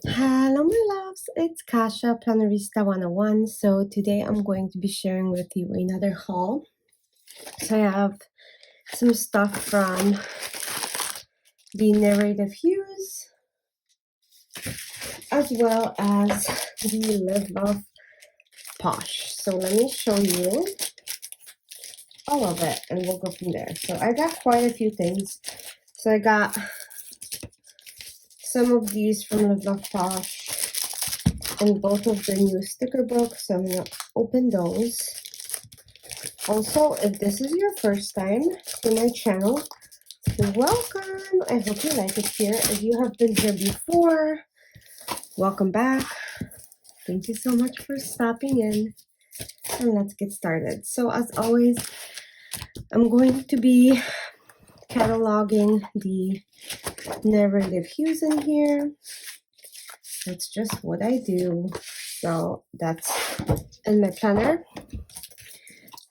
Hello, my loves. It's Kasha, Plannerista 101. So, today I'm going to be sharing with you another haul. So, I have some stuff from the Narrative Hues as well as the Live Love Posh. So, let me show you all of it and we'll go from there. So, I got quite a few things. So, I got some of these from Live Love Posh and both of the new sticker books. So, I'm going to open those. Also, if this is your first time to my channel, welcome. I hope you like it here. If you have been here before, welcome back. Thank you so much for stopping in. And let's get started. So as always, I'm going to be cataloging the narrative hues in here. That's just what I do. So that's in my planner.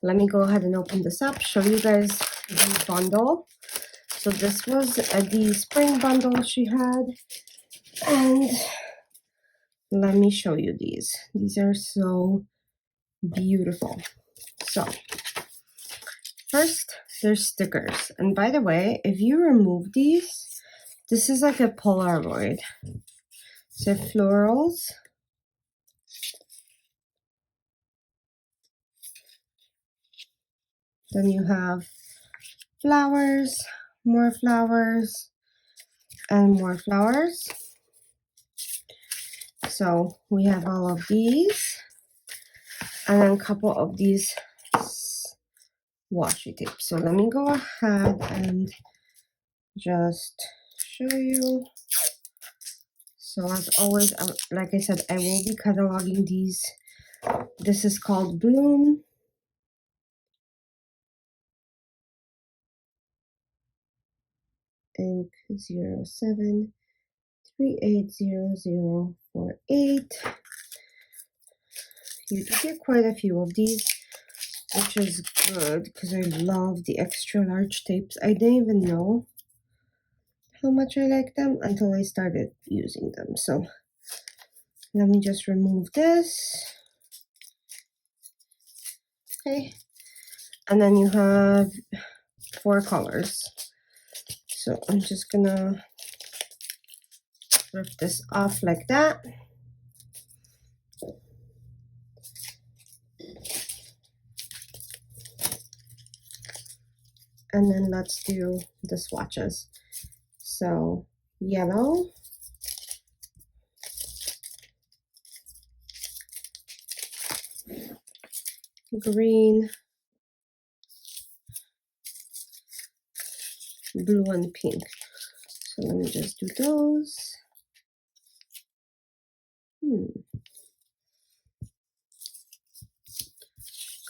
Let me go ahead and open this up, show you guys the bundle. So this was the spring bundle she had, and let me show you these. These are so beautiful. So first, there's stickers. And by the way, if you remove these, this is like a Polaroid. So florals. Then you have flowers, more flowers, and more flowers. So we have all of these, and then a couple of these washi tape. So let me go ahead and just show you. So as always, like I said, I will be cataloging these. This is called Bloom. Ink 07380048. You can get quite a few of these, which is good because I love the extra large tapes. I didn't even know how much I like them until I started using them. So let me just remove this. Okay. And then you have 4 colors. So I'm just gonna rip this off like that. And then let's do the swatches. So yellow, green, blue, and pink. So let me just do those.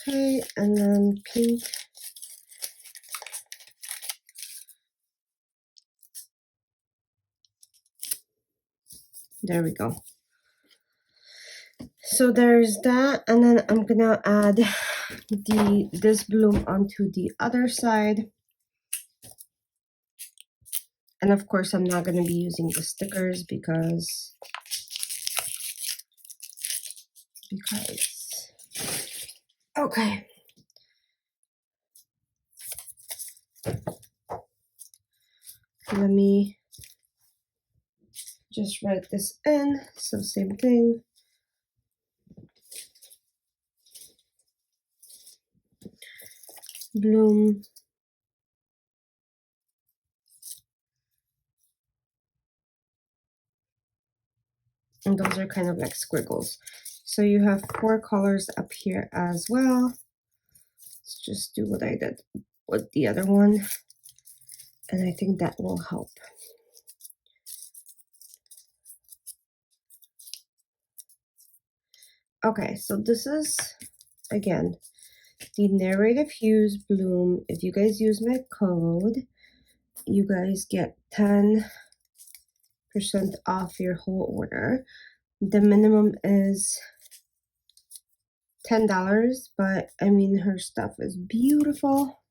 Okay, and then pink. There we go. So there's that, and then I'm gonna add this bloom onto the other side. And of course, I'm not gonna be using the stickers because okay. Let me just write this in. So same thing. Bloom. And those are kind of like squiggles. So you have 4 colors up here as well. Let's just do what I did with the other one. And I think that will help. Okay, so this is, again, the Narrative Hues Bloom. If you guys use my code, you guys get 10% off your whole order. The minimum is $10, but I mean, her stuff is beautiful.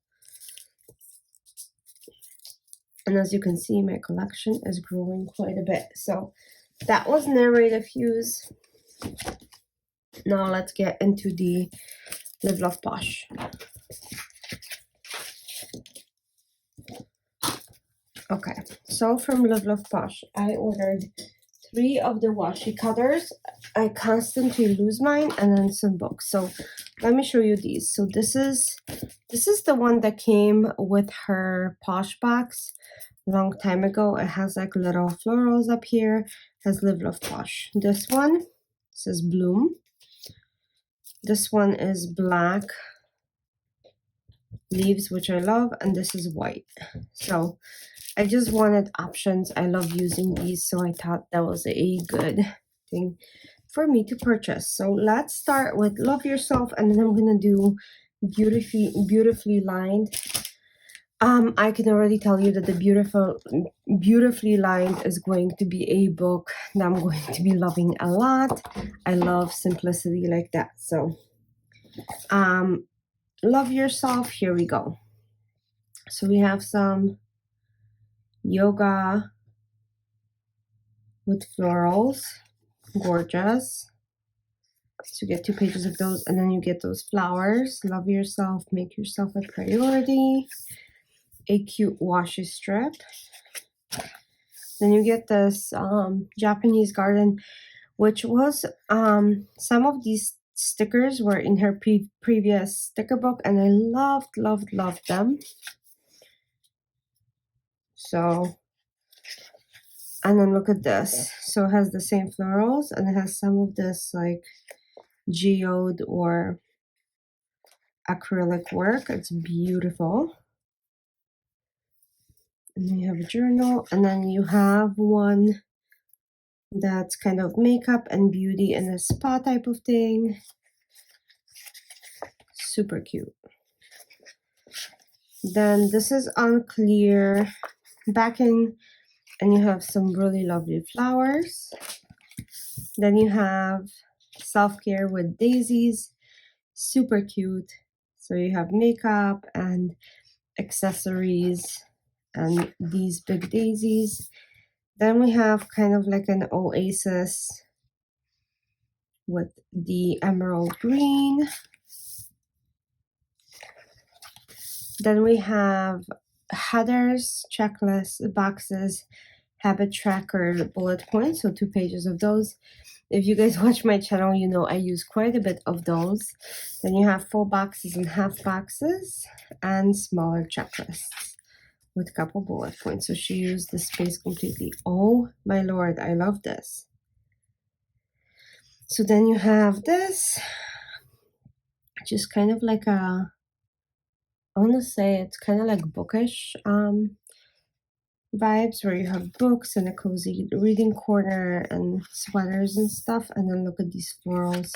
And as you can see, my collection is growing quite a bit. So That was narrative Hues. Now let's get into the Live Love Posh. Okay, so from Live Love Posh, I ordered 3 of the washi cutters. I constantly lose mine, and then some books. So let me show you these. So this is the one that came with her Posh box a long time ago. It has like little florals up here. It has Live Love Posh. This one says Bloom. This one is black leaves, which I love, and this is white. So I just wanted options. I love using these, so I thought that was a good thing for me to purchase. So let's start with Love Yourself, and then I'm gonna do beautifully lined. I can already tell you that the beautifully lined is going to be a book that I'm going to be loving a lot. I love simplicity like that. So Love Yourself, here we go. So we have some yoga with florals, gorgeous. So you get 2 pages of those, and then you get those flowers. Love yourself, make yourself a priority. A cute washi strip. Then you get this Japanese garden, which was some of these stickers were in her previous sticker book, and I loved them. So, and then look at this. So it has the same florals, and it has some of this like geode or acrylic work. It's beautiful. And then you have a journal, and then you have one that's kind of makeup and beauty in a spa type of thing. Super cute. Then this is on clear backing, and you have some really lovely flowers. Then you have self-care with daisies, super cute. So you have makeup and accessories and these big daisies. Then we have kind of like an oasis with the emerald green. Then we have headers, checklists, boxes, habit tracker, bullet points, so 2 pages of those. If you guys watch my channel, you know I use quite a bit of those. Then you have full boxes and half boxes and smaller checklists with a couple bullet points. So she used the space completely. Oh my lord, I love this. So then you have this, just kind of like a, I want to say it's kind of like bookish vibes, where you have books and a cozy reading corner and sweaters and stuff. And then look at these florals.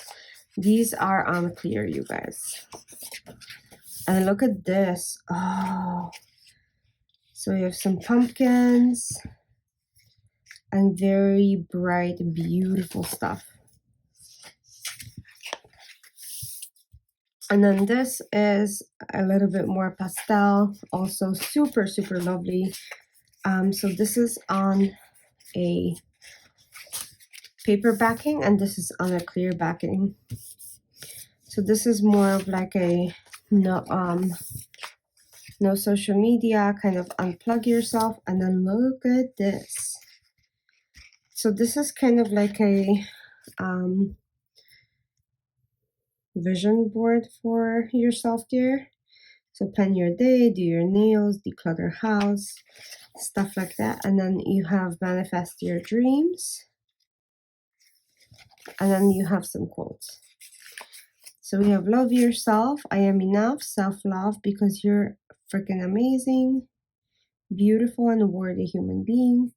These are on clear, you guys. And look at this. Oh, so you have some pumpkins and very bright, beautiful stuff. And then this is a little bit more pastel, also super lovely. So this is on a paper backing, and this is on a clear backing. So this is more of like a no social media, kind of unplug yourself. And then look at this. So this is kind of like a vision board for your self-care. So plan your day, do your nails, declutter house, stuff like that. And then you have manifest your dreams. And then you have some quotes. So we have love yourself, I am enough, self-love because you're freaking amazing, beautiful and worthy human being.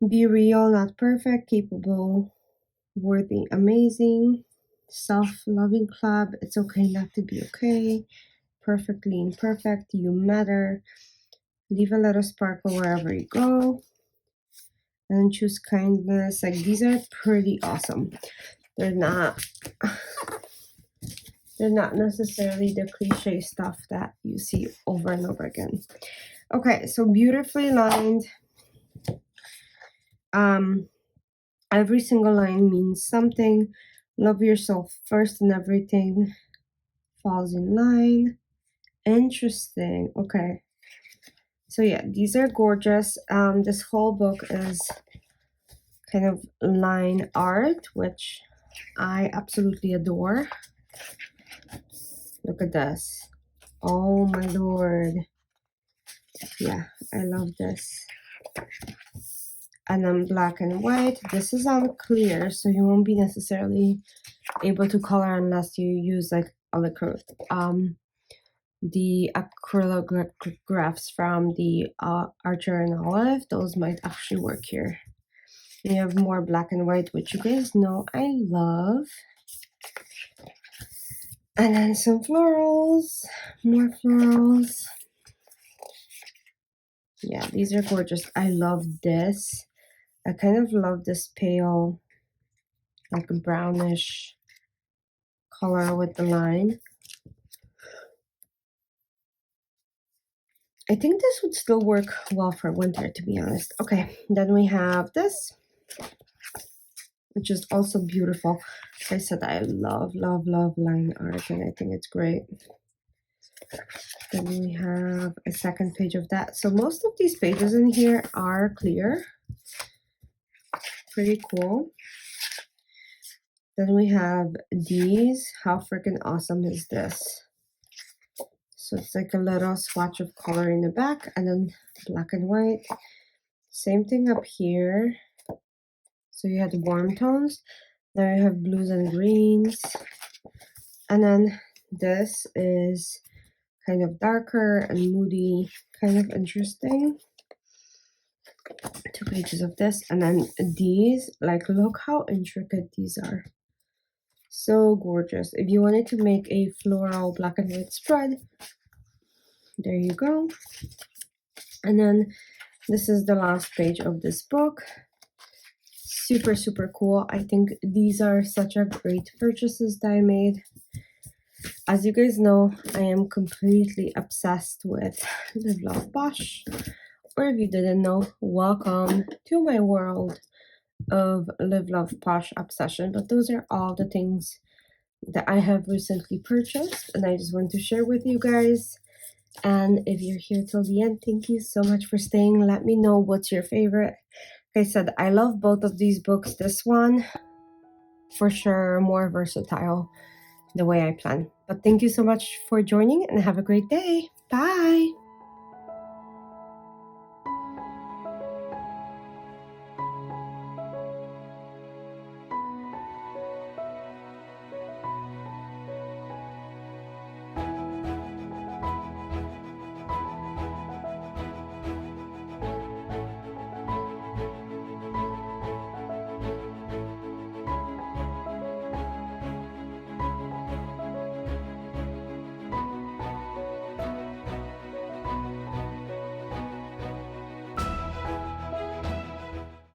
Be real, not perfect, capable, worthy, amazing. Self-loving club, it's okay not to be okay. Perfectly imperfect, you matter. Leave a little sparkle wherever you go. And choose kindness. Like, these are pretty awesome. They're not necessarily the cliche stuff that you see over and over again. Okay, so beautifully lined. Every single line means something. Love yourself first and everything falls in line. Interesting. Okay. So yeah, these are gorgeous. This whole book is kind of line art, which I absolutely adore. Look at this. Oh my lord. Yeah, I love this. And then black and white. This is on clear, so you won't be necessarily able to color unless you use like acrylic. The acrylographs from the Archer and Olive, those might actually work here. We have more black and white, which you guys know I love. And then some florals, more florals. Yeah, these are gorgeous. I love this. I kind of love this pale, like brownish color with the line. I think this would still work well for winter, to be honest. Okay, then we have this, which is also beautiful. Like I said, I love, love, love line art, and I think it's great. Then we have a second page of that. So most of these pages in here are clear. Pretty cool. Then we have these. How freaking awesome is this? So it's like a little swatch of color in the back and then black and white. Same thing up here. So you had warm tones. Now you have blues and greens. And then this is kind of darker and moody, kind of interesting. 2 pages of this. And then these, like, look how intricate these are. So gorgeous. If you wanted to make a floral black and white spread, there you go. And then this is the last page of this book. Super, super cool. I think these are such a great purchases that I made. As you guys know, I am completely obsessed with Live Love Posh. Or if you didn't know, welcome to my world of Live Love Posh obsession. But those are all the things that I have recently purchased, and I just want to share with you guys. And if you're here till the end, thank you so much for staying. Let me know what's your favorite. Like I said, I love both of these books. This one, for sure, more versatile the way I plan. But thank you so much for joining and have a great day. Bye.